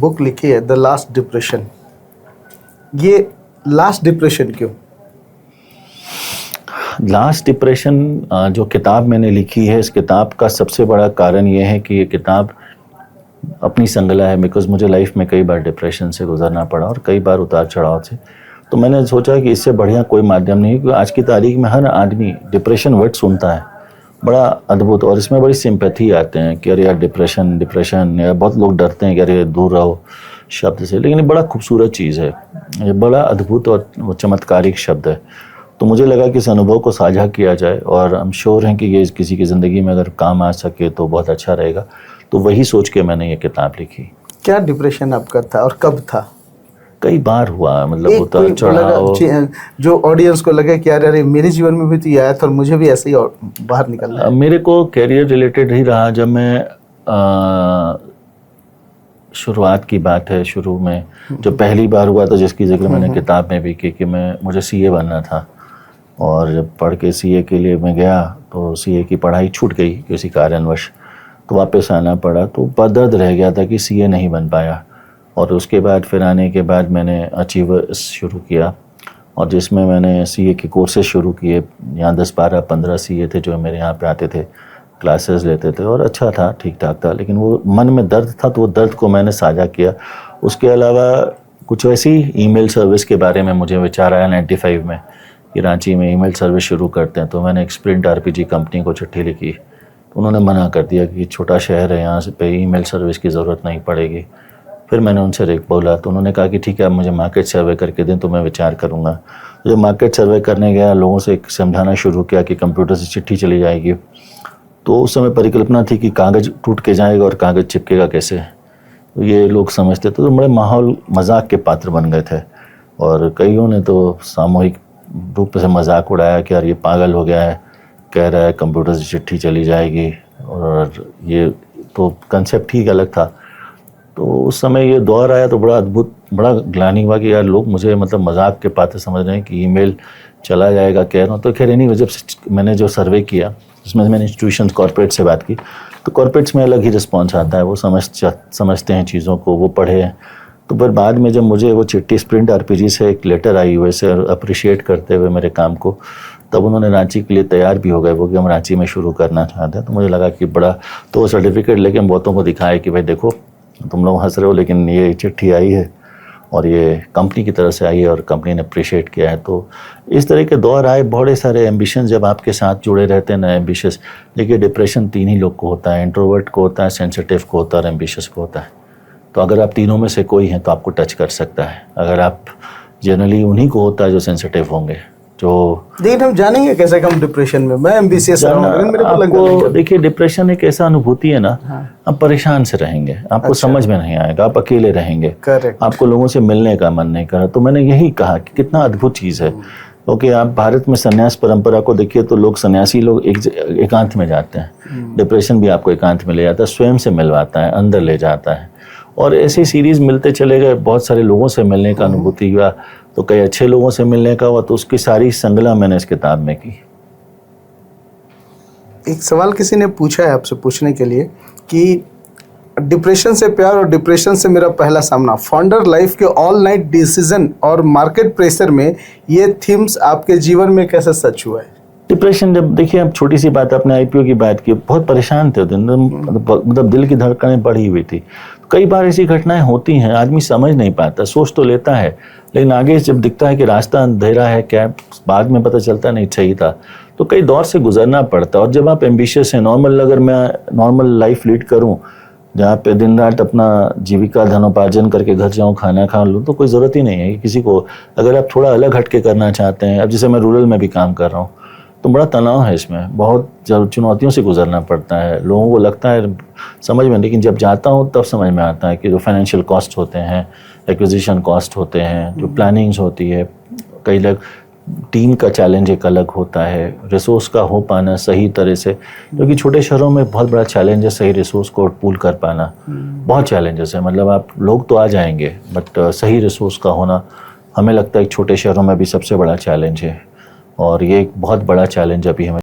Book लिखी है the last depression. ये लास्ट डिप्रेशन क्यों? लास्ट डिप्रेशन जो किताब मैंने लिखी है, इस किताब का सबसे बड़ा कारण ये है कि ये किताब अपनी संगला है। बिकॉज मुझे लाइफ में कई बार डिप्रेशन से गुजरना पड़ा और कई बार उतार चढ़ाव से। तो मैंने सोचा कि इससे बढ़िया कोई माध्यम नहीं, क्योंकि आज की तारीख में हर आदमी डिप्रेशन वर्ड सुनता है, बड़ा अद्भुत, और इसमें बड़ी सिंपैथी आते हैं कि अरे यार डिप्रेशन डिप्रेशन, या बहुत लोग डरते हैं कि अरे दूर रहो शब्द से, लेकिन ये बड़ा खूबसूरत चीज़ है, ये बड़ा अद्भुत और चमत्कारिक शब्द है। तो मुझे लगा कि इस अनुभव को साझा किया जाए, और हम श्योर हैं कि ये किसी की ज़िंदगी में अगर काम आ सके तो बहुत अच्छा रहेगा। तो वही सोच के मैंने ये किताब लिखी। क्या डिप्रेशन आपका था और कब था? कई बार हुआ, मतलब उतार चढ़ाव, जो ऑडियंस को लगे कि अरे मेरे जीवन में भी तो ये आया था और मुझे भी ऐसे ही बाहर निकलना है। मेरे को कैरियर रिलेटेड ही रहा। जब मैं शुरुआत की बात है, शुरू में जो पहली बार हुआ था, जिसकी जिक्र मैंने किताब में भी की, कि मुझे सीए बनना था, और जब पढ़ के सीए के लिए मैं गया तो सीए की पढ़ाई छूट गई किसी कारणवश, तो वापस आना पड़ा। तो बहुत दर्द रह गया था कि सीए नहीं बन पाया। और उसके बाद फिर आने के बाद मैंने अचीवर्स शुरू किया, और जिसमें मैंने सीए के कोर्सेज शुरू किए। यहाँ 10, 12, 15 सीए थे जो मेरे यहाँ पे आते थे, क्लासेस लेते थे, और अच्छा था, ठीक ठाक था। लेकिन वो मन में दर्द था, तो वो दर्द को मैंने साझा किया। उसके अलावा कुछ वैसी ईमेल सर्विस के बारे में मुझे विचार आया 95 में कि रांची में ईमेल सर्विस शुरू करते हैं। तो मैंने एक स्प्रिंट आरपीजी कंपनी को चिट्ठी लिखी, तो उन्होंने मना कर दिया कि छोटा शहर है, यहाँ से पे ईमेल सर्विस की ज़रूरत नहीं पड़ेगी। फिर मैंने उनसे एक बोला, तो उन्होंने कहा कि ठीक है, आप मुझे मार्केट सर्वे करके दें तो मैं विचार करूँगा। जब मार्केट सर्वे करने गया, लोगों से समझाना शुरू किया कि कंप्यूटर से चिट्ठी चली जाएगी, तो उस समय परिकल्पना थी कि कागज़ टूट के जाएगा और कागज़ चिपकेगा कैसे, तो ये लोग समझते थे। तो बड़े माहौल मजाक के पात्र बन गए थे, और कईयों ने तो सामूहिक रूप से मजाक उड़ाया कि यार ये पागल हो गया है, कह रहा है कंप्यूटर से चिट्ठी चली जाएगी, और ये तो कंसेप्ट ही अलग था। तो उस समय ये दौर आया तो बड़ा अद्भुत, बड़ा ग्लानि हुआ कि यार लोग मुझे मतलब मजाक के पात्र समझ रहे हैं कि ईमेल चला जाएगा कह रहा हूँ। तो खैर नहीं, जब मैंने जो सर्वे किया उसमें मैंने इंस्टीट्यूशंस कॉर्पोरेट से बात की, तो कॉर्पोरेट्स में अलग ही रिस्पॉन्स आता है, वो समझते हैं चीज़ों को, वो पढ़े हैं। तो फिर बाद में जब मुझे वो चिट्ठी स्प्रिंट आरपीजी से एक लेटर आई वैसे अप्रिशिएट करते हुए मेरे काम को, तब उन्होंने रांची के लिए तैयार भी हो गए वो कि हम रांची में शुरू करना चाहते हैं। तो मुझे लगा कि बड़ा, तो वो सर्टिफिकेट लेके हम बहुतों को दिखाए कि भाई देखो तुम लोग हंस रहे हो, लेकिन ये चिट्ठी आई है और ये कंपनी की तरफ से आई है और कंपनी ने अप्रिशिएट किया है। तो इस तरह के दौर आए, बहुत सारे एम्बिशन जब आपके साथ जुड़े रहते हैं ना, एम्बिशियस। देखिए डिप्रेशन 3 ही लोग को होता है, इंट्रोवर्ट को होता है, सेंसिटिव को होता है और एम्बिशियस को होता है। तो अगर आप तीनों में से कोई हैं तो आपको टच कर सकता है। अगर आप जनरली उन्हीं को होता है जो सेंसिटिव होंगे, जो लेकिन हम जानेंगे कैसे हम डिप्रेशन में? मैं एम्बिशियस आपको देखिए, डिप्रेशन एक ऐसा अनुभूति है ना, आप परेशान से रहेंगे, आपको समझ में नहीं आएगा, आप अकेले रहेंगे, आपको लोगों से मिलने का मन नहीं करा। तो मैंने यही कहा कि कितना अद्भुत चीज़ है, क्योंकि आप भारत में संन्यास परंपरा को देखिए तो लोग सन्यासी लोग एकांत में जाते हैं। डिप्रेशन भी आपको एकांत में ले जाता है, स्वयं से मिलवाता है, अंदर ले जाता है। और ऐसी सीरीज़ मिलते चले गए, बहुत सारे लोगों से मिलने का अनुभूति हुआ, तो कई अच्छे लोगों से मिलने का हुआ। तो उसकी सारी संगला मैंने इस किताब में की। एक सवाल किसी ने पूछा है आपसे पूछने के लिए कि डिप्रेशन से प्यार और डिप्रेशन से मेरा पहला सामना, फाउंडर लाइफ के ऑल नाइट डिसीजन और मार्केट प्रेशर में, ये थीम्स आपके जीवन में कैसे सच हुआ है? डिप्रेशन, जब देखिए अब छोटी सी बात, अपने आईपीओ की बात की, बहुत परेशान थे, मतलब दिल की धड़कनें बढ़ी हुई थी। कई बार ऐसी घटनाएं होती हैं, आदमी समझ नहीं पाता, सोच तो लेता है, लेकिन आगे जब दिखता है कि रास्ता अंधेरा है, क्या बाद में पता चलता नहीं सही था। तो कई दौर से गुजरना पड़ता है। और जब आप एम्बिशियस हैं, नॉर्मल, अगर मैं नॉर्मल लाइफ लीड करूं जहाँ पे दिन रात अपना जीविका धनोपार्जन करके घर जाऊँ, खाना खा लूँ, तो कोई ज़रूरत ही नहीं है किसी को। अगर आप थोड़ा अलग हटके करना चाहते हैं, अब जैसे मैं रूरल में भी काम कर रहा हूँ, तो बड़ा तनाव है इसमें, बहुत चुनौतियों से गुजरना पड़ता है। लोगों को लगता है समझ में, लेकिन जब जाता हूँ तब समझ में आता है कि जो फाइनेंशियल कॉस्ट होते हैं, एक्विजिशन कॉस्ट होते हैं, जो प्लानिंग्स होती है, कई लोग टीम का चैलेंज एक अलग होता है, रिसोर्स का हो पाना सही तरह से, क्योंकि छोटे शहरों में बहुत बड़ा चैलेंज है सही रिसोर्स को पूल कर पाना, बहुत चैलेंजेस है। मतलब आप लोग तो आ जाएंगे, बट सही रिसोर्स का होना हमें लगता है छोटे शहरों में भी सबसे बड़ा चैलेंज है, और ये एक बहुत बड़ा चैलेंज अभी हमें